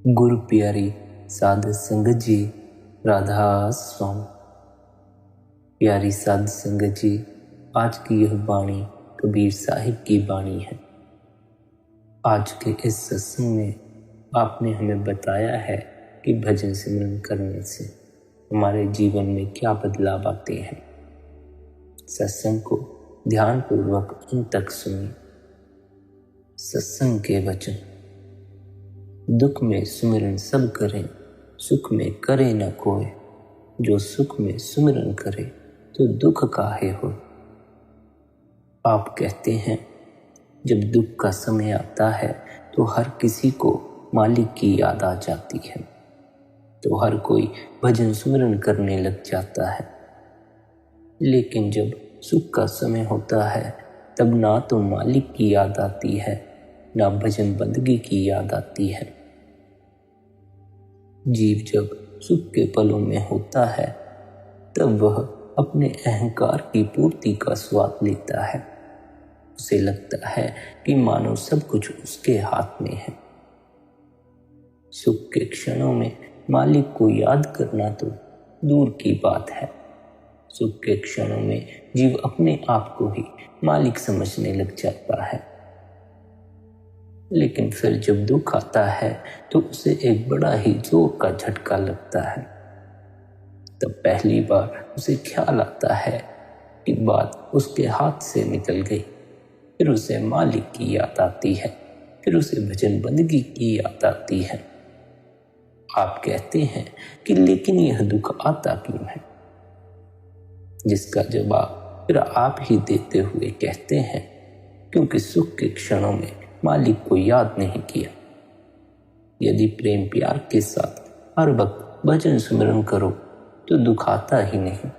गुरु प्यारी साध संगत जी, राधा स्वामी। प्यारी साध संगत जी, आज की यह वाणी कबीर साहिब की वाणी है। आज के इस सत्संग में आपने हमें बताया है कि भजन सिमरन करने से हमारे जीवन में क्या बदलाव आते हैं। सत्संग को ध्यानपूर्वक अंत तक सुनिए। सत्संग के वचन। दुख में सुमिरन सब करें, सुख में करे न कोय। जो सुख में सुमिरन करे तो दुख काहे हो। आप कहते हैं जब दुख का समय आता है तो हर किसी को मालिक की याद आ जाती है, तो हर कोई भजन सुमिरन करने लग जाता है। लेकिन जब सुख का समय होता है तब ना तो मालिक की याद आती है, ना भजन बंदगी की याद आती है। जीव जब सुख के पलों में होता है तब वह अपने अहंकार की पूर्ति का स्वाद लेता है। उसे लगता है कि मानो सब कुछ उसके हाथ में है। सुख के क्षणों में मालिक को याद करना तो दूर की बात है। सुख के क्षणों में जीव अपने आप को ही मालिक समझने लग जाता है। लेकिन फिर जब दुख आता है तो उसे एक बड़ा ही जोर का झटका लगता है। तब पहली बार उसे ख्याल आता है कि बात उसके हाथ से निकल गई। फिर उसे मालिक की याद आती है, फिर उसे भजन बंदगी की याद आती है। आप कहते हैं कि लेकिन यह दुख आता क्यों है, जिसका जवाब फिर आप ही देते हुए कहते हैं क्योंकि सुख के क्षणों में मालिक को याद नहीं किया। यदि प्रेम प्यार के साथ हर वक्त भजन सुमिरन करो तो दुख आता ही नहीं।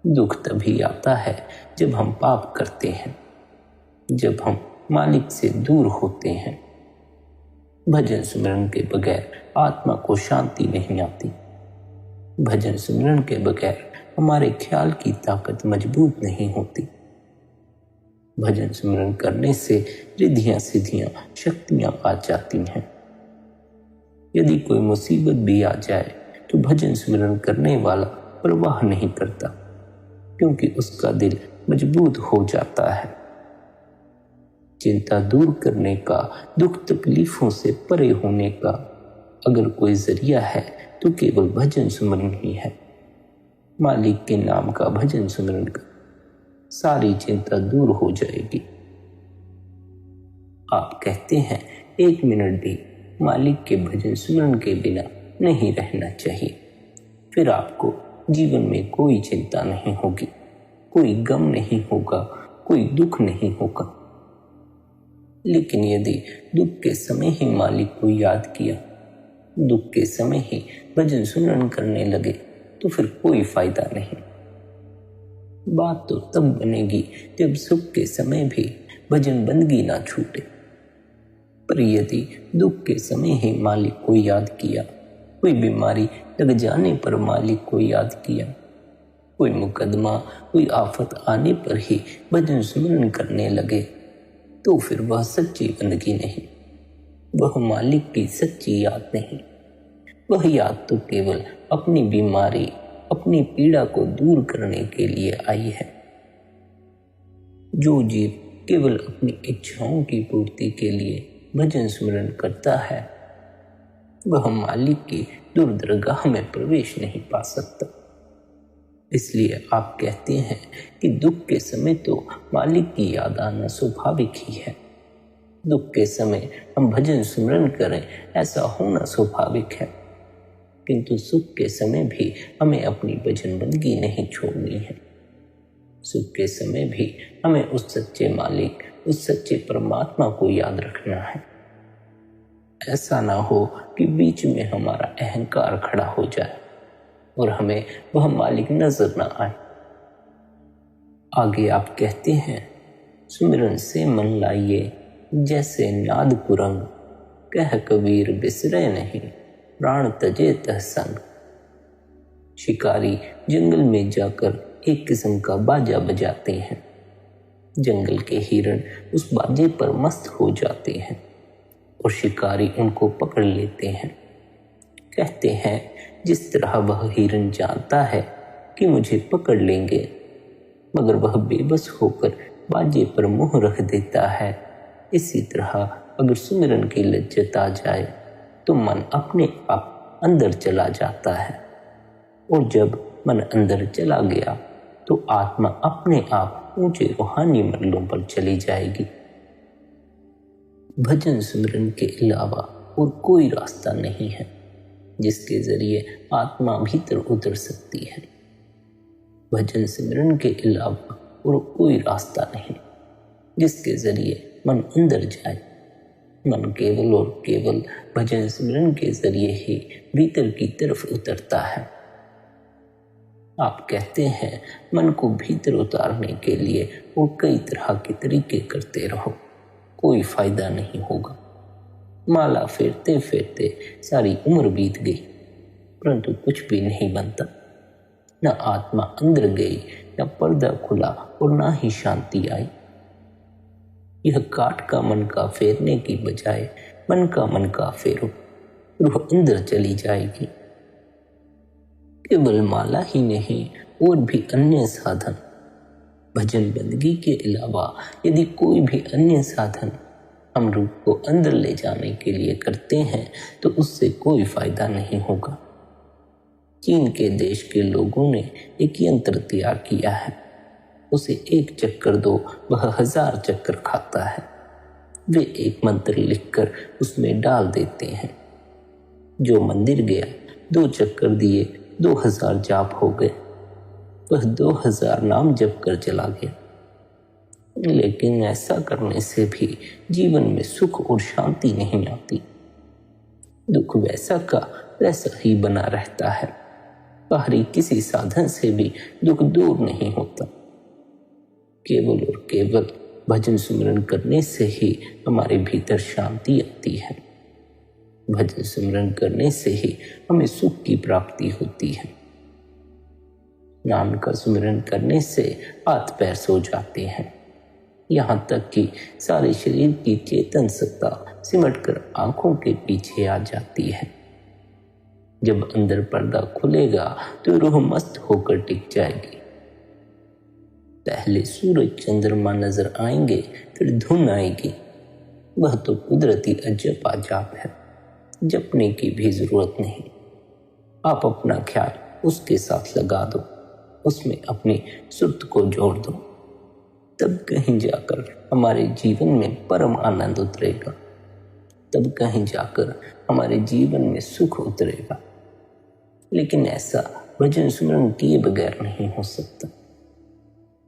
दुख तभी आता है जब हम पाप करते हैं, जब हम मालिक से दूर होते हैं। भजन सुमिरन के बगैर आत्मा को शांति नहीं आती। भजन सुमिरन के बगैर हमारे ख्याल की ताकत मजबूत नहीं होती। भजन सुमिरन करने से रिद्धियां सिद्धियां शक्तियां आ जाती हैं। यदि कोई मुसीबत भी आ जाए तो भजन सुमिरन करने वाला परवाह नहीं करता, क्योंकि उसका दिल मजबूत हो जाता है। चिंता दूर करने का, दुख तकलीफों से परे होने का अगर कोई जरिया है तो केवल भजन सुमिरन ही है। मालिक के नाम का भजन सुमिरन कर, सारी चिंता दूर हो जाएगी। आप कहते हैं 1 मिनट भी मालिक के भजन सुमिरन के बिना नहीं रहना चाहिए। फिर आपको जीवन में कोई चिंता नहीं होगी, कोई गम नहीं होगा, कोई दुख नहीं होगा। लेकिन यदि दुख के समय ही मालिक को याद किया, दुख के समय ही भजन सुमिरन करने लगे तो फिर कोई फायदा नहीं। बात तो तब बनेगी जब सुख के समय भी भजन बंदगी ना छूटे। पर यदि दुख के समय ही मालिक को याद किया, कोई बीमारी लग जाने पर मालिक को याद किया, कोई मुकदमा, कोई आफत आने पर ही भजन सुमिरन करने लगे, तो फिर वह सच्ची बंदगी नहीं, वह मालिक की सच्ची याद नहीं। वह याद तो केवल अपनी बीमारी, अपनी पीड़ा को दूर करने के लिए आई है। जो जीव केवल अपनी इच्छाओं की पूर्ति के लिए भजन सुमिरन करता है, वह मालिक की दुर्दरगाह में प्रवेश नहीं पा सकता। इसलिए आप कहते हैं कि दुख के समय तो मालिक की याद आना स्वाभाविक ही है। दुख के समय हम भजन सुमिरन करें, ऐसा होना स्वाभाविक है। किंतु सुख के समय भी हमें अपनी भजन बंदगी नहीं छोड़नी है। सुख के समय भी हमें उस सच्चे मालिक, उस सच्चे परमात्मा को याद रखना है। ऐसा ना हो कि बीच में हमारा अहंकार खड़ा हो जाए और हमें वह मालिक नजर ना आए। आगे आप कहते हैं सुमिरन से मन लाइए जैसे नाद कुरंग। कह कबीर बिसरे नहीं, प्राण तजे तह संग। शिकारी जंगल में जाकर एक किस्म का बाजा बजाते हैं। जंगल के हिरण उस बाजे पर मस्त हो जाते हैं। और शिकारी उनको पकड़ लेते हैं। कहते हैं जिस तरह वह हिरन जानता है कि मुझे पकड़ लेंगे, मगर वह बेबस होकर बाजे पर मुंह रख देता है, इसी तरह अगर सुमिरन की लज्जत आ जाए तो मन अपने आप अंदर चला जाता है, और जब मन अंदर चला गया तो आत्मा अपने आप ऊंचे रूहानी मंडलों पर चली जाएगी। भजन सुमिरन के अलावा और कोई रास्ता नहीं है जिसके जरिए आत्मा भीतर उतर सकती है। भजन सिमरन के अलावा और कोई रास्ता नहीं जिसके जरिए मन अंदर जाए। मन केवल और केवल भजन सिमरन के जरिए ही भीतर की तरफ उतरता है। आप कहते हैं मन को भीतर उतारने के लिए वो कई तरह के तरीके करते रहो, कोई फायदा नहीं होगा। माला फेरते फेरते सारी उम्र बीत गई, परंतु कुछ भी नहीं बनता। न आत्मा अंदर गई, न पर्दा खुला और न ही शांति आई। यह काट का मन का फेरने की बजाय मन का फेरो, रूह अंदर चली जाएगी। केवल माला ही नहीं और भी अन्य साधन, भजन बंदगी के अलावा यदि कोई भी अन्य साधन हम रूह को अंदर ले जाने के लिए करते हैं तो उससे कोई फायदा नहीं होगा। चीन के देश के लोगों ने एक यंत्र तैयार किया है, उसे एक चक्कर दो वह 1000 चक्कर खाता है। वे एक मंत्र लिखकर उसमें डाल देते हैं। जो मंदिर गया 2 चक्कर दिए 2000 जाप हो गए, वह 2000 नाम जप कर चला गया। लेकिन ऐसा करने से भी जीवन में सुख और शांति नहीं आती। दुख वैसा का वैसा ही बना रहता है। बाहरी किसी साधन से भी दुख दूर नहीं होता। केवल और केवल भजन सुमिरन करने से ही हमारे भीतर शांति आती है। भजन सुमिरन करने से ही हमें सुख की प्राप्ति होती है। नाम का सुमिरन करने से हाथ पैर सो जाते हैं, यहाँ तक कि सारे शरीर की चेतन सत्ता सिमटकर आंखों के पीछे आ जाती है। जब अंदर पर्दा खुलेगा तो रूह मस्त होकर टिक जाएगी। पहले सूरज चंद्रमा नजर आएंगे, फिर धुन आएगी। वह तो कुदरती अजब आजाब है, जपने की भी जरूरत नहीं। आप अपना ख्याल उसके साथ लगा दो, उसमें अपनी सुर्त को जोड़ दो, तब कहीं जाकर हमारे जीवन में परम आनंद उतरेगा। तब कहीं जाकर हमारे जीवन में सुख उतरेगा। लेकिन ऐसा भजन सुमरन किए बगैर नहीं हो सकता।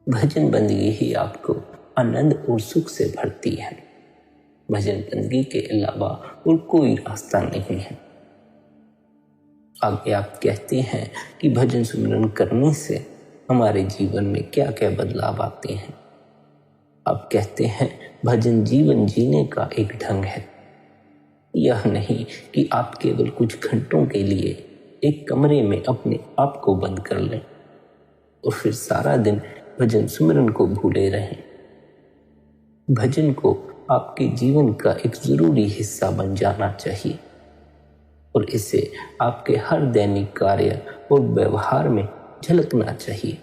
भजन बंदगी ही आपको आनंद और सुख से भरती है। भजन बंदगी के अलावा और कोई रास्ता नहीं है। आगे आप कहते हैं कि भजन सुमरन करने से हमारे जीवन में क्या क्या बदलाव आते हैं। आप कहते हैं भजन जीवन जीने का एक ढंग है। यह नहीं कि आप केवल कुछ घंटों के लिए एक कमरे में अपने आप को बंद कर लें और फिर सारा दिन भजन सुमिरन को भूले रहें। भजन को आपके जीवन का एक जरूरी हिस्सा बन जाना चाहिए और इसे आपके हर दैनिक कार्य और व्यवहार में झलकना चाहिए।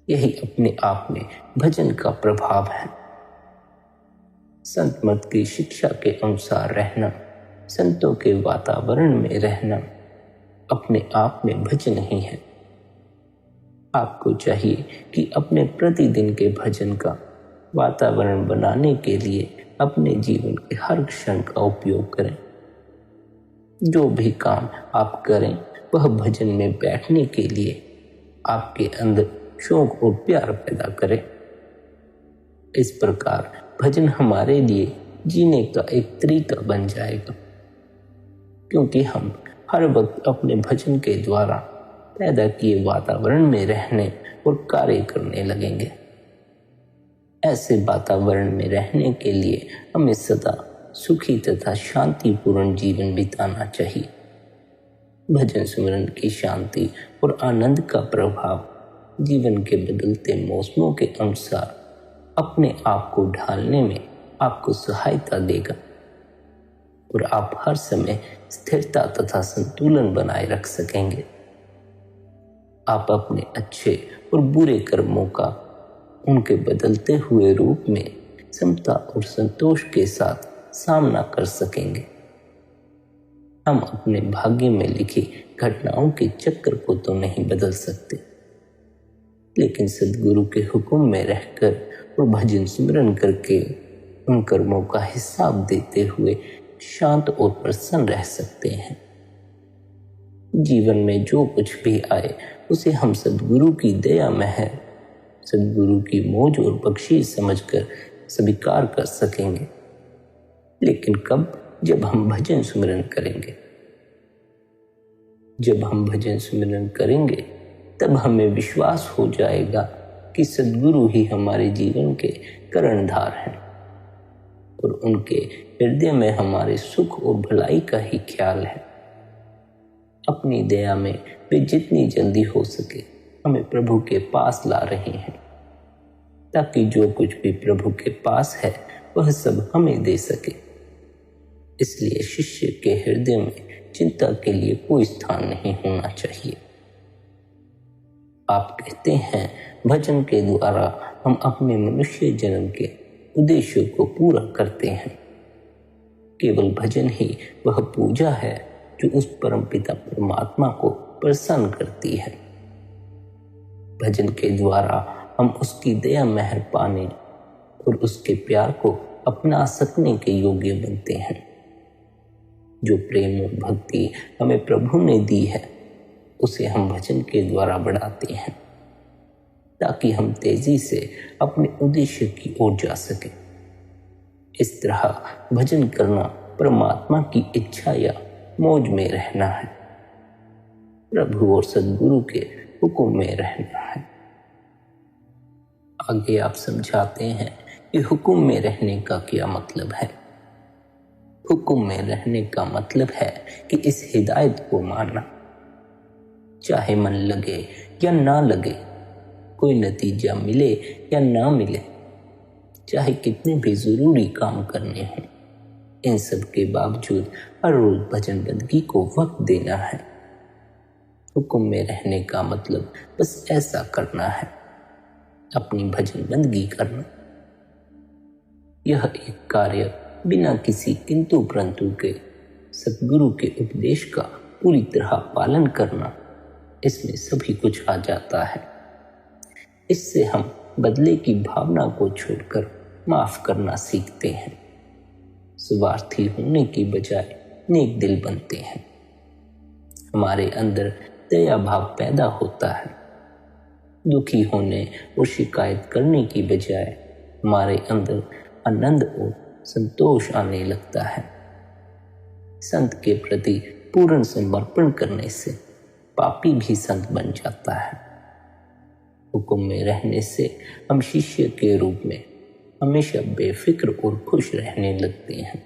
यही अपने आप में भजन का प्रभाव है। संत मत की शिक्षा के अनुसार रहना, संतों के वातावरण में रहना अपने आप में भजन ही है। आपको चाहिए कि अपने प्रतिदिन के भजन का वातावरण बनाने के लिए अपने जीवन के हर क्षण का उपयोग करें। जो भी काम आप करें वह भजन में बैठने के लिए आपके अंदर शौक और प्यार पैदा करे। इस प्रकार भजन हमारे लिए जीने का एक तरीका बन जाएगा, क्योंकि हम हर वक्त अपने भजन के द्वारा पैदा किए वातावरण में रहने और कार्य करने लगेंगे। ऐसे वातावरण में रहने के लिए हमें सदा सुखी तथा शांतिपूर्ण जीवन बिताना चाहिए। भजन सुमिरन की शांति और आनंद का प्रभाव जीवन के बदलते मौसमों के अनुसार अपने आप को ढालने में आपको सहायता देगा। और आप हर समय स्थिरता तथा संतुलन बनाए रख सकेंगे। आप अपने अच्छे और बुरे कर्मों का उनके बदलते हुए रूप में समता और संतोष के साथ सामना कर सकेंगे। हम अपने भाग्य में लिखी घटनाओं के चक्र को तो नहीं बदल सकते, लेकिन सद्गुरु के हुक्म में रहकर और भजन स्मरण करके उन कर्मों का हिसाब देते हुए शांत और प्रसन्न रह सकते हैं। जीवन में जो कुछ भी आए उसे हम सद्गुरु की दया मेहर, सद्गुरु की मौज और बख्शीश समझकर स्वीकार कर सकेंगे। लेकिन कब? जब हम भजन सुमिरन करेंगे। जब हम भजन सुमिरन करेंगे तब हमें विश्वास हो जाएगा कि सद्गुरु ही हमारे जीवन के कर्णधार हैं और उनके हृदय में हमारे सुख और भलाई का ही ख्याल है। अपनी दया में वे जितनी जल्दी हो सके हमें प्रभु के पास ला रहे हैं, ताकि जो कुछ भी प्रभु के पास है वह सब हमें दे सके। इसलिए शिष्य के हृदय में चिंता के लिए कोई स्थान नहीं होना चाहिए। आप कहते हैं भजन के द्वारा हम अपने मनुष्य जन्म के उद्देश्यों को पूरा करते हैं। केवल भजन ही वह पूजा है जो उस परमपिता परमात्मा को प्रसन्न करती है। भजन के द्वारा हम उसकी दया मेहर पाने और उसके प्यार को अपना सकने के योग्य बनते हैं। जो प्रेम और भक्ति हमें प्रभु ने दी है उसे हम भजन के द्वारा बढ़ाते हैं, ताकि हम तेजी से अपने उद्देश्य की ओर जा सकें। इस तरह भजन करना परमात्मा की इच्छा या मौज में रहना है, प्रभु और सद्गुरु के हुक्म में रहना है। आगे आप समझाते हैं कि हुक्म में रहने का क्या मतलब है। हुक्म में रहने का मतलब है कि इस हिदायत को मानना, चाहे मन लगे या ना लगे, कोई नतीजा मिले या ना मिले, चाहे कितने भी जरूरी काम करने हों, इन सब के बावजूद हर रोज भजन बंदगी को वक्त देना है। हुक्म में रहने का मतलब बस ऐसा करना है, अपनी भजन बंदगी करना। यह एक कार्य बिना किसी किंतु परंतु के सद्गुरु के उपदेश का पूरी तरह पालन करना, इसमें सभी कुछ आ जाता है। इससे हम बदले की भावना को छोड़कर माफ करना सीखते हैं, स्वार्थी होने की बजाय नेक दिल बनते हैं। हमारे अंदर दया भाव पैदा होता है। दुखी होने और शिकायत करने की बजाय हमारे अंदर आनंद और संतोष आने लगता है। संत के प्रति पूर्ण समर्पण करने से पापी भी संत बन जाता है। हुक्म में रहने से हम शिष्य के रूप में हमेशा बेफिक्र और खुश रहने लगते हैं।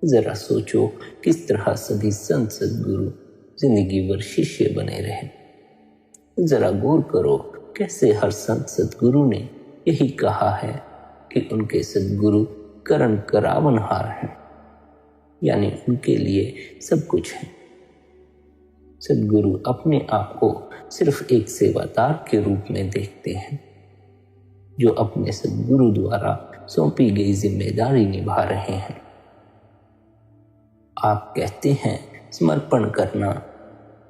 जरा सोचो किस तरह सभी संत सद्गुरु जिंदगी भर शिष्य बने रहे। जरा गौर करो कैसे हर संत सद्गुरु ने यही कहा है कि उनके सद्गुरु करण करावनहार हैं, यानी उनके लिए सब कुछ है। सद्गुरु अपने आप को सिर्फ एक सेवादार के रूप में देखते हैं, जो अपने सद्गुरु द्वारा सौंपी गई जिम्मेदारी निभा रहे हैं। आप कहते हैं समर्पण करना,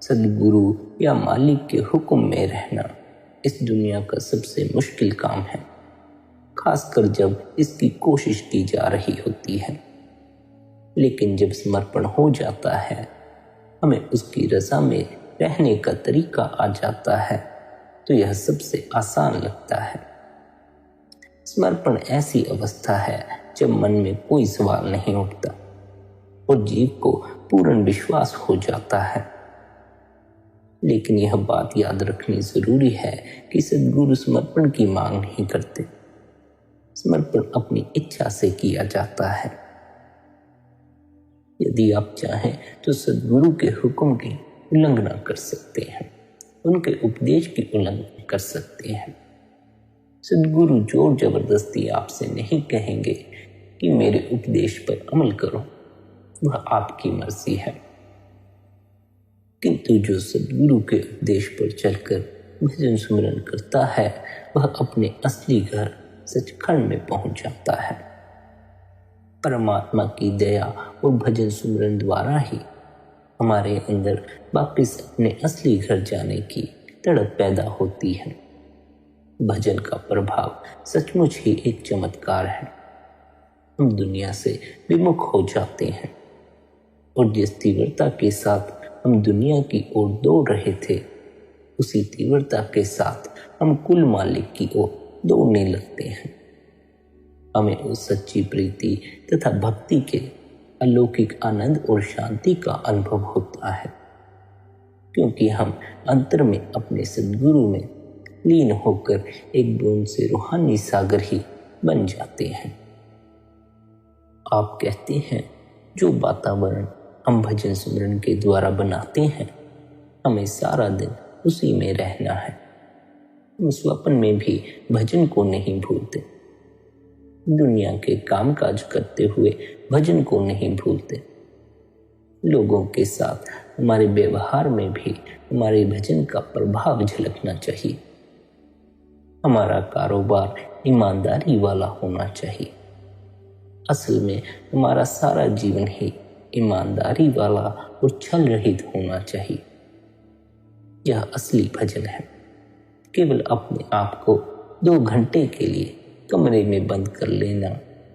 सद्गुरु या मालिक के हुक्म में रहना इस दुनिया का सबसे मुश्किल काम है, खासकर जब इसकी कोशिश की जा रही होती है। लेकिन जब समर्पण हो जाता है, हमें उसकी रज़ा में रहने का तरीका आ जाता है, तो यह सबसे आसान लगता है। समर्पण ऐसी अवस्था है जब मन में कोई सवाल नहीं उठता और जीव को पूर्ण विश्वास हो जाता है। लेकिन यह बात याद रखनी जरूरी है कि सद्गुरु समर्पण की मांग नहीं करते। समर्पण अपनी इच्छा से किया जाता है। यदि आप चाहें तो सद्गुरु के हुक्म की उल्लंघना कर सकते हैं, उनके उपदेश की उल्लंघना कर सकते हैं। सद्गुरु जोर जबरदस्ती आपसे नहीं कहेंगे कि मेरे उपदेश पर अमल करो। वह आपकी मर्जी है। किंतु जो सद्गुरु के उपदेश पर चलकर भजन सुमिरन करता है वह अपने असली घर सचखंड में पहुंच जाता है। परमात्मा की दया और भजन सुमिरन द्वारा ही हमारे अंदर वापस अपने असली घर जाने की तड़प पैदा होती है। भजन का प्रभाव सचमुच ही एक चमत्कार है। हम दुनिया से विमुख हो जाते हैं और जिस तीव्रता के साथ हम दुनिया की ओर दौड़ रहे थे उसी तीव्रता के साथ हम कुल मालिक की ओर दौड़ने लगते हैं। हमें उस सच्ची प्रीति तथा भक्ति के अलौकिक आनंद और शांति का अनुभव होता है, क्योंकि हम अंतर में अपने सद्गुरु में लीन होकर एक बूंद से रूहानी सागर ही बन जाते हैं। आप कहते हैं जो वातावरण हम भजन सुमिरन के द्वारा बनाते हैं हमें सारा दिन उसी में रहना है। हम स्वप्न में भी भजन को नहीं भूलते, दुनिया के कामकाज करते हुए भजन को नहीं भूलते। लोगों के साथ हमारे व्यवहार में भी हमारे भजन का प्रभाव झलकना चाहिए। हमारा कारोबार ईमानदारी वाला होना चाहिए। असल में हमारा सारा जीवन ही ईमानदारी वाला और छल रहित होना चाहिए। यह असली भजन है। केवल अपने आप को 2 घंटे के लिए कमरे में बंद कर लेना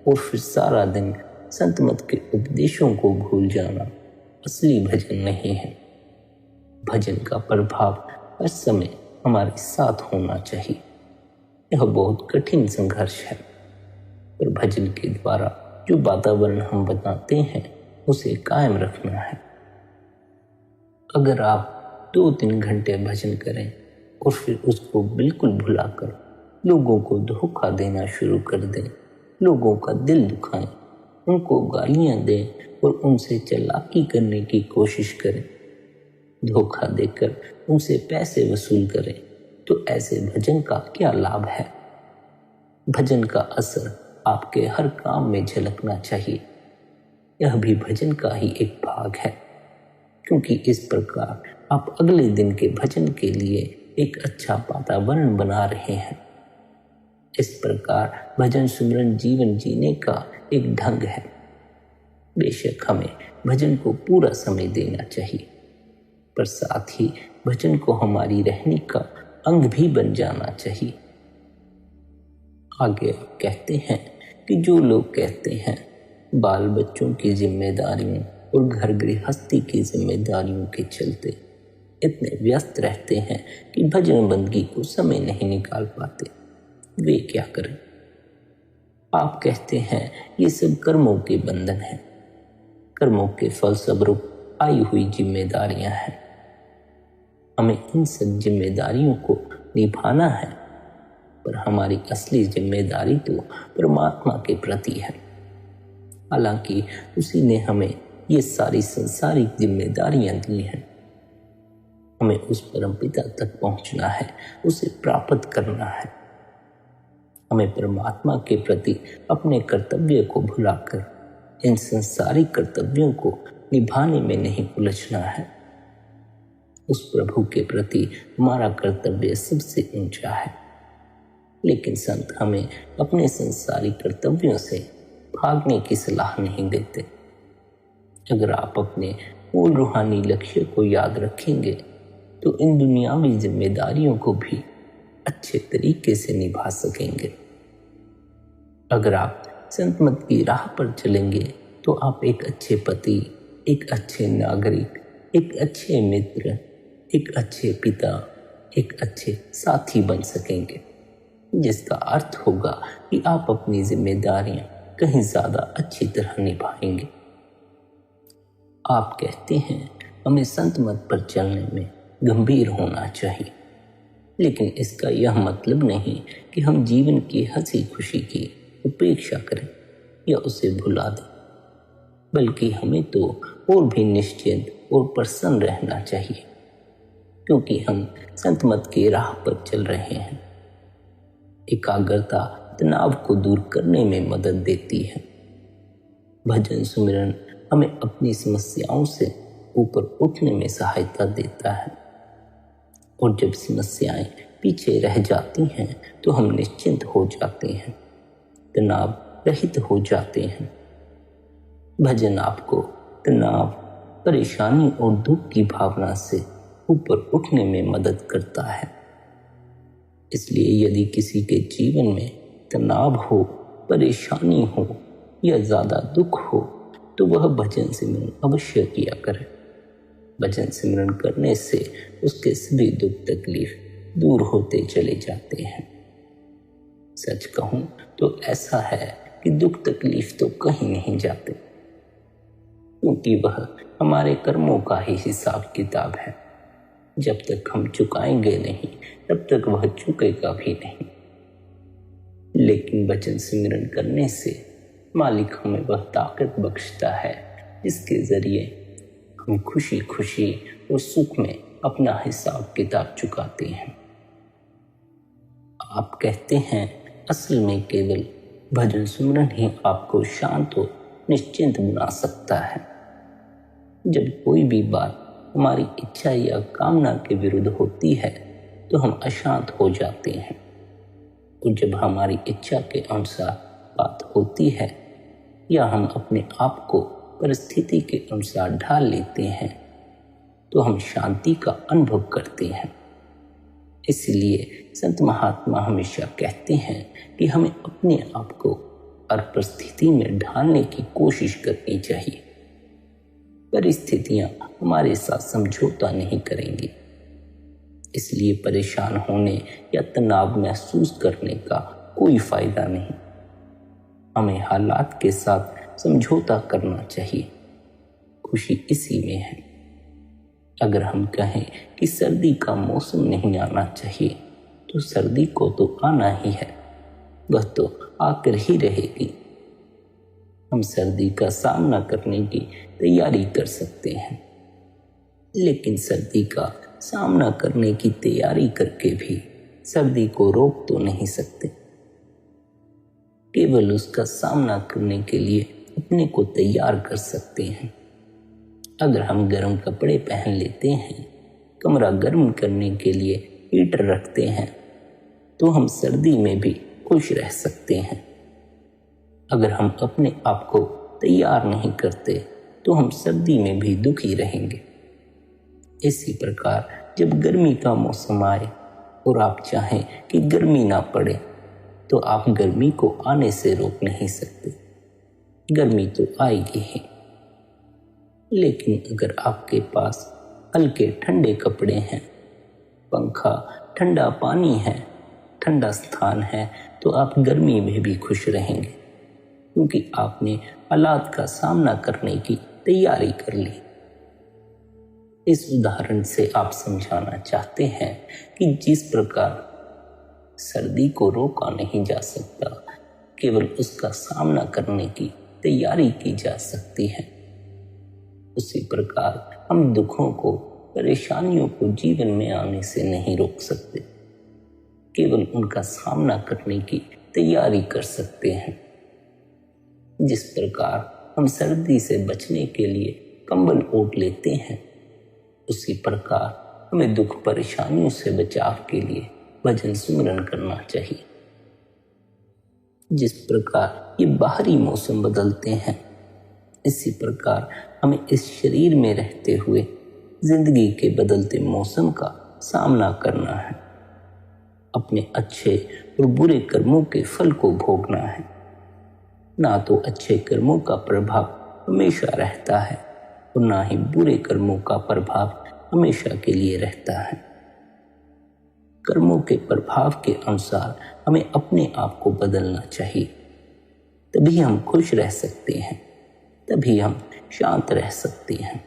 और फिर सारा दिन संत मत के उपदेशों को भूल जाना असली भजन नहीं है। भजन का प्रभाव हर समय हमारे साथ होना चाहिए। यह बहुत कठिन संघर्ष है, पर भजन के द्वारा जो वातावरण हम बनाते हैं उसे कायम रखना है। अगर आप 2-3 घंटे भजन करें और फिर उसको बिल्कुल भुलाकर लोगों को धोखा देना शुरू कर दें, लोगों का दिल दुखाएं, उनको गालियां दें और उनसे चालाकी करने की कोशिश करें, धोखा देकर उनसे पैसे वसूल करें, तो ऐसे भजन का क्या लाभ है। भजन का असर आपके हर काम में झलकना चाहिए। यह भी भजन का ही एक भाग है, क्योंकि इस प्रकार आप अगले दिन के भजन के लिए एक अच्छा वातावरण बना रहे हैं। इस प्रकार भजन सुमिरन जीवन जीने का एक ढंग है। बेशक हमें भजन को पूरा समय देना चाहिए, पर साथ ही भजन को हमारी रहने का अंग भी बन जाना चाहिए। आगे आप कहते हैं कि जो लोग कहते हैं बाल बच्चों की जिम्मेदारियों और घर गृहस्थी की जिम्मेदारियों के चलते इतने व्यस्त रहते हैं कि भजन बंदगी को समय नहीं निकाल पाते, वे क्या करें। आप कहते हैं ये सब कर्मों के बंधन हैं, कर्मों के फलस्वरूप आई हुई जिम्मेदारियां हैं। हमें इन सब जिम्मेदारियों को निभाना है, पर हमारी असली जिम्मेदारी तो परमात्मा के प्रति है। हालांकि उसी ने हमें ये सारी संसारिक जिम्मेदारियां दी हैं। हमें उस परमपिता तक पहुंचना है, उसे प्राप्त करना है। हमें परमात्मा के प्रति अपने कर्तव्य को भुलाकर इन संसारिक कर्तव्यों को निभाने में नहीं उलझना है। उस प्रभु के प्रति हमारा कर्तव्य सबसे ऊंचा है, लेकिन संत हमें अपने संसारिक कर्तव्यों से भागने की सलाह नहीं देते। अगर आप अपने मूल रूहानी लक्ष्य को याद रखेंगे तो इन दुनियावी जिम्मेदारियों को भी अच्छे तरीके से निभा सकेंगे। अगर आप संत मत की राह पर चलेंगे तो आप एक अच्छे पति, एक अच्छे नागरिक, एक अच्छे मित्र, एक अच्छे पिता, एक अच्छे साथी बन सकेंगे, जिसका अर्थ होगा कि आप अपनी जिम्मेदारियां कहीं ज्यादा अच्छी तरह निभाएंगे। आप कहते हैं हमें संत मत पर चलने में गंभीर होना चाहिए, लेकिन इसका यह मतलब नहीं कि हम जीवन की हंसी खुशी की उपेक्षा करें या उसे भुला दें, बल्कि हमें तो और भी निश्चिंत और प्रसन्न रहना चाहिए, क्योंकि हम संत मत की राह पर चल रहे हैं। एकाग्रता तनाव को दूर करने में मदद देती है। भजन सुमिरन हमें अपनी समस्याओं से ऊपर उठने में सहायता देता है। और जब समस्याएं पीछे रह जाती हैं तो हम निश्चिंत हो जाते हैं, तनाव रहित हो जाते हैं। भजन आपको तनाव, परेशानी और दुख की भावना से ऊपर उठने में मदद करता है। इसलिए यदि किसी के जीवन में तनाव हो, परेशानी हो या ज़्यादा दुख हो तो वह भजन सिमरन अवश्य किया करे। भजन सिमरन करने से उसके सभी दुख तकलीफ दूर होते चले जाते हैं। सच कहूं तो ऐसा है कि दुख तकलीफ तो कहीं नहीं जाते, क्योंकि वह हमारे कर्मों का ही हिसाब किताब है। जब तक हम चुकाएंगे नहीं तब तक वह चुकेगा भी नहीं। लेकिन भजन सिमरन करने से मालिक हमें वह ताकत बख्शता है जिसके जरिए हम खुशी खुशी और सुख में अपना हिसाब किताब चुकाते हैं। आप कहते हैं असल में केवल भजन सिमरन ही आपको शांत और निश्चिंत बना सकता है। जब कोई भी बात हमारी इच्छा या कामना के विरुद्ध होती है तो हम अशांत हो जाते हैं, और जब हमारी इच्छा के अनुसार बात होती है या हम अपने आप को परिस्थिति के अनुसार ढाल लेते हैं तो हम शांति का अनुभव करते हैं। इसलिए संत महात्मा हमेशा कहते हैं कि हमें अपने आप को हर परिस्थिति में ढालने की कोशिश करनी चाहिए। परिस्थितियां हमारे साथ समझौता नहीं करेंगी, इसलिए परेशान होने या तनाव महसूस करने का कोई फायदा नहीं। हमें हालात के साथ समझौता करना चाहिए। खुशी इसी में है। अगर हम कहें कि सर्दी का मौसम नहीं आना चाहिए तो सर्दी को तो आना ही है, वह तो आकर ही रहेगी। हम सर्दी का सामना करने की तैयारी कर सकते हैं, लेकिन सर्दी का सामना करने की तैयारी करके भी सर्दी को रोक तो नहीं सकते। केवल उसका सामना करने के लिए अपने को तैयार कर सकते हैं। अगर हम गर्म कपड़े पहन लेते हैं, कमरा गर्म करने के लिए हीटर रखते हैं, तो हम सर्दी में भी खुश रह सकते हैं। अगर हम अपने आप को तैयार नहीं करते तो हम सर्दी में भी दुखी रहेंगे। इसी प्रकार जब गर्मी का मौसम आए और आप चाहें कि गर्मी ना पड़े तो आप गर्मी को आने से रोक नहीं सकते। गर्मी तो आएगी ही। लेकिन अगर आपके पास हल्के ठंडे कपड़े हैं, पंखा, ठंडा पानी है, ठंडा स्थान है, तो आप गर्मी में भी खुश रहेंगे, क्योंकि आपने हालात का सामना करने की तैयारी कर ली। इस उदाहरण से आप समझाना चाहते हैं कि जिस प्रकार सर्दी को रोका नहीं जा सकता, केवल उसका सामना करने की तैयारी की जा सकती है, उसी प्रकार हम दुखों को, परेशानियों को जीवन में आने से नहीं रोक सकते, केवल उनका सामना करने की तैयारी कर सकते हैं। जिस प्रकार हम सर्दी से बचने के लिए कंबल ओढ़ लेते हैं, उसी प्रकार हमें दुख परेशानियों से बचाव के लिए भजन सिमरन करना चाहिए। जिस प्रकार ये बाहरी मौसम बदलते हैं, इसी प्रकार हमें इस शरीर में रहते हुए जिंदगी के बदलते मौसम का सामना करना है। अपने अच्छे और बुरे कर्मों के फल को भोगना है। ना तो अच्छे कर्मों का प्रभाव हमेशा रहता है और ना ही बुरे कर्मों का प्रभाव हमेशा के लिए रहता है। कर्मों के प्रभाव के अनुसार हमें अपने आप को बदलना चाहिए, तभी हम खुश रह सकते हैं, तभी हम शांत रह सकते हैं।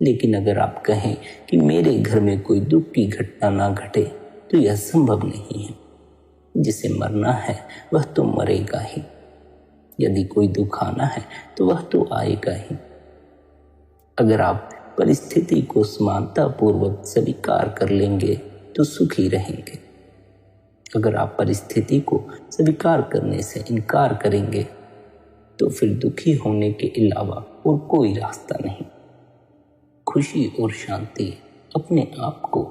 लेकिन अगर आप कहें कि मेरे घर में कोई दुख की घटना ना घटे, तो यह संभव नहीं है। जिसे मरना है वह तो मरेगा ही। यदि कोई दुख आना है तो वह तो आएगा ही। अगर आप परिस्थिति को समानतापूर्वक स्वीकार कर लेंगे तो सुखी रहेंगे। अगर आप परिस्थिति को स्वीकार करने से इनकार करेंगे तो फिर दुखी होने के अलावा और कोई रास्ता नहीं। खुशी और शांति अपने आप को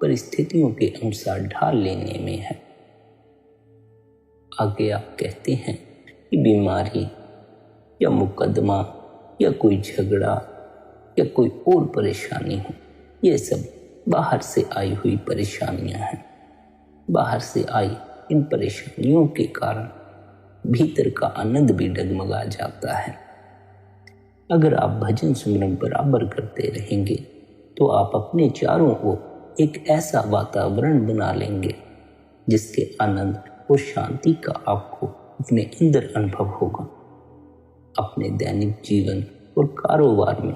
परिस्थितियों के अनुसार ढाल लेने में है। आगे आप कहते हैं कि बीमारी या मुकदमा या कोई झगड़ा या कोई और परेशानी हो, ये सब बाहर से आई हुई परेशानियां हैं। बाहर से आई इन परेशानियों के कारण भीतर का आनंद भी डगमगा जाता है। अगर आप भजन सुमरन बराबर करते रहेंगे तो आप अपने चारों ओर एक ऐसा वातावरण बना लेंगे जिसके आनंद और शांति का आपको अपने अंदर अनुभव होगा। अपने दैनिक जीवन और कारोबार में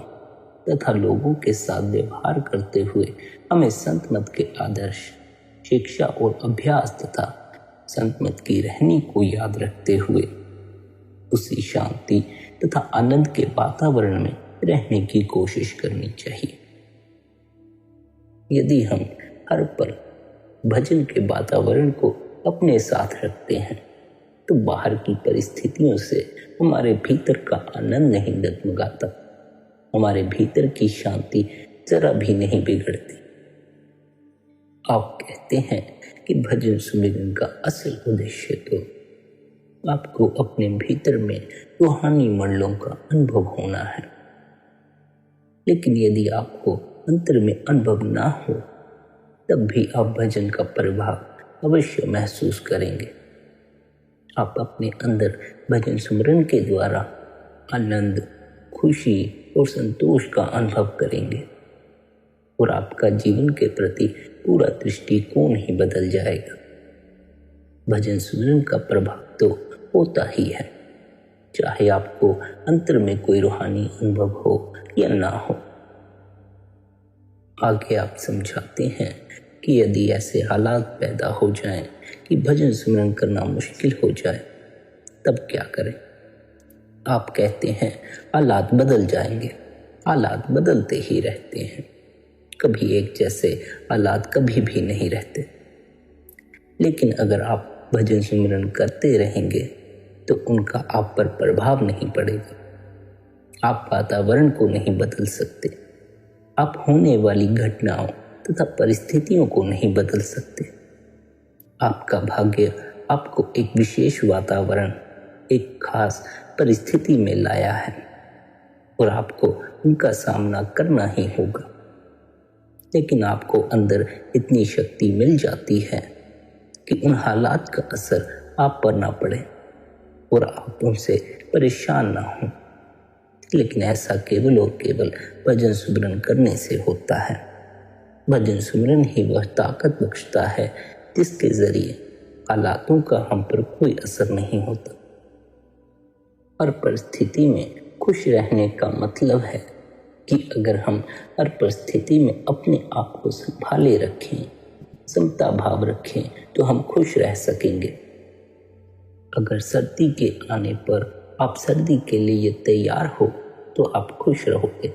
तथा लोगों के साथ व्यवहार करते हुए हमें संत मत के आदर्श, शिक्षा और अभ्यास तथा संत मत की रहनी को याद रखते हुए उसी शांति तथा आनंद के वातावरण में रहने की कोशिश करनी चाहिए। यदि हम हर पल भजन के वातावरण को अपने साथ रखते हैं तो बाहर की परिस्थितियों से हमारे भीतर का आनंद नहीं डगमगाता, हमारे भीतर की शांति जरा भी नहीं बिगड़ती। आप कहते हैं कि भजन सुमिरन का असल उद्देश्य तो आपको अपने भीतर में रूहानी मंडलों का अनुभव होना है। लेकिन यदि आपको अंतर में अनुभव ना हो तब भी आप भजन का प्रभाव अवश्य महसूस करेंगे। आप अपने अंदर भजन सुमरन के द्वारा आनंद, खुशी और संतोष का अनुभव करेंगे और आपका जीवन के प्रति पूरा दृष्टिकोण ही बदल जाएगा। भजन सुमरन का प्रभाव तो होता ही है, चाहे आपको अंतर में कोई रूहानी अनुभव हो या ना हो। आगे आप समझाते हैं कि यदि ऐसे हालात पैदा हो जाएं कि भजन सुमरन करना मुश्किल हो जाए तब क्या करें। आप कहते हैं हालात बदल जाएंगे। हालात बदलते ही रहते हैं, कभी एक जैसे हालात कभी भी नहीं रहते। लेकिन अगर आप भजन सुमरन करते रहेंगे तो उनका आप पर प्रभाव नहीं पड़ेगा। आप वातावरण को नहीं बदल सकते, आप होने वाली घटनाओं तथा परिस्थितियों को नहीं बदल सकते। आपका भाग्य आपको एक विशेष वातावरण, एक खास परिस्थिति में लाया है और आपको उनका सामना करना ही होगा। लेकिन आपको अंदर इतनी शक्ति मिल जाती है कि उन हालात का असर आप पर ना पड़े और आप उनसे परेशान ना हों। लेकिन ऐसा केवल और केवल भजन सुमरन करने से होता है। भजन सुमरन ही वह ताकत बख्शता है जिसके जरिए हालातों का हम पर कोई असर नहीं होता। हर परिस्थिति में खुश रहने का मतलब है कि अगर हम हर परिस्थिति में अपने आप को संभाले रखें, समता भाव रखें तो हम खुश रह सकेंगे। अगर सर्दी के आने पर आप सर्दी के लिए तैयार हो तो आप खुश रहोगे।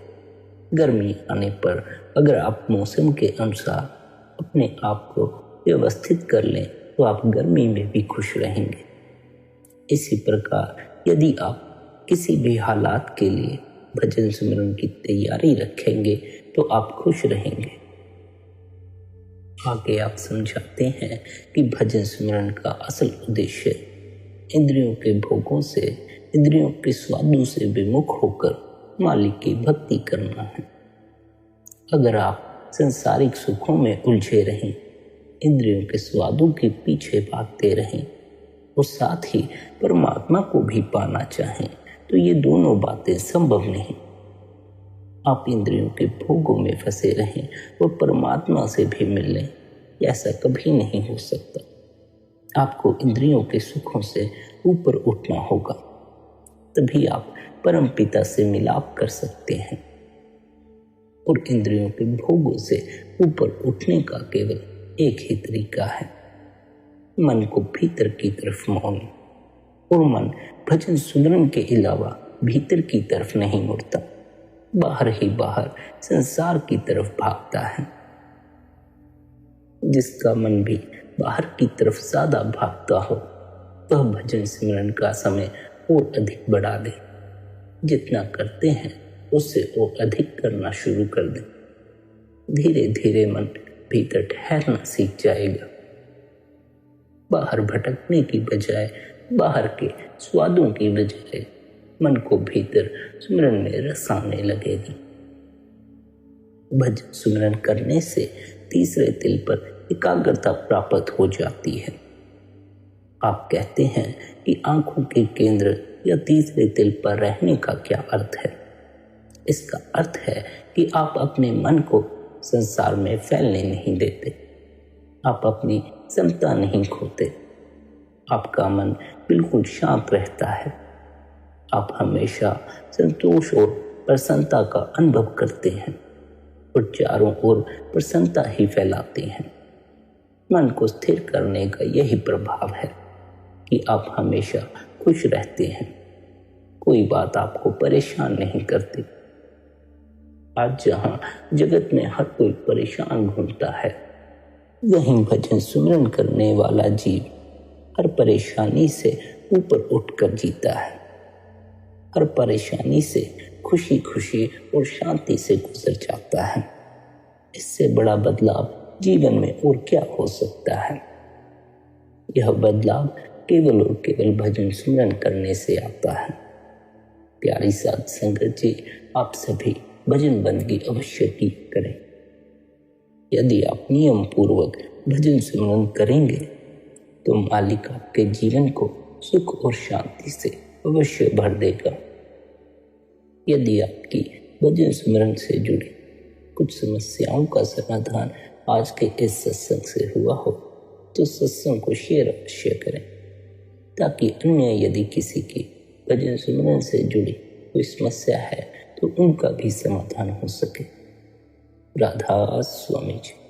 गर्मी आने पर अगर आप मौसम के अनुसार अपने आप को व्यवस्थित कर लें तो आप गर्मी में भी खुश रहेंगे। इसी प्रकार यदि आप किसी भी हालात के लिए भजन सुमरन की तैयारी रखेंगे तो आप खुश रहेंगे। आगे आप समझाते हैं कि भजन सुमरन का असल उद्देश्य इंद्रियों के भोगों से, इंद्रियों के स्वादों से विमुख होकर मालिक की भक्ति करना है। अगर आप संसारिक सुखों में उलझे रहें, इंद्रियों के स्वादों के पीछे भागते रहें और साथ ही परमात्मा को भी पाना चाहें तो ये दोनों बातें संभव नहीं। आप इंद्रियों के भोगों में फंसे रहें और परमात्मा से भी मिल लें, ऐसा कभी नहीं हो सकता। आपको इंद्रियों के सुखों से ऊपर उठना होगा, तभी आप परम पिता से मिलाप कर सकते हैं। और इंद्रियों के भोगों से ऊपर उठने का केवल एक ही तरीका है, मन को भीतर की तरफ मोड़ना। और मन भजन सुमरन के अलावा भीतर की तरफ नहीं मुड़ता, बाहर ही बाहर संसार की तरफ भागता है। जिसका मन भी बाहर की तरफ ज्यादा भागता हो वह भजन सिमरन का समय और अधिक बढ़ा दे। जितना करते हैं उससे और अधिक करना शुरू कर दें। धीरे धीरे मन भीतर ठहरना सीख जाएगा। बाहर भटकने की बजाय, बाहर के स्वादों की बजाय मन को भीतर सुमिरन में रस आने लगेगी। भजन सुमिरन करने से तीसरे तिल पर एकाग्रता प्राप्त हो जाती है। आप कहते हैं कि आंखों के केंद्र या तीसरे तिल पर रहने का क्या अर्थ है? इसका अर्थ है कि आप अपने मन को संसार में फैलने नहीं देते। आप अपनी क्षमता नहीं खोते। आपका मन बिल्कुल शांत रहता है। आप हमेशा संतोष और प्रसन्नता का अनुभव करते हैं और चारों ओर प्रसन्नता ही फैलाते हैं। मन को स्थिर करने का यही प्रभाव है कि आप हमेशा खुश रहते हैं। कोई बात आपको परेशान नहीं करती। आज जहां जगत में हर कोई परेशान घूमता है, वहीं भजन सुमिरन करने वाला जीव हर परेशानी से ऊपर उठकर जीता है। हर परेशानी से खुशी खुशी और शांति से गुजर जाता है। इससे बड़ा बदलाव जीवन में और क्या हो सकता है? यह बदलाव केवल और केवल भजन सुमिरन करने से आता है। प्यारी साध संगत जी, आप सभी भजन बंदगी अवश्य की करें। यदि आप नियम पूर्वक भजन सुमिरन करेंगे तो मालिक आपके जीवन को सुख और शांति से अवश्य भर देगा। यदि आपकी भजन सुमिरन से जुड़ी कुछ समस्याओं का समाधान आज के इस सत्संग से हुआ हो तो सत्संग को शेयर अवश्य करें, ताकि अन्य यदि किसी की भजन सुमिरन से जुड़ी कोई समस्या है तो उनका भी समाधान हो सके। राधा स्वामी जी।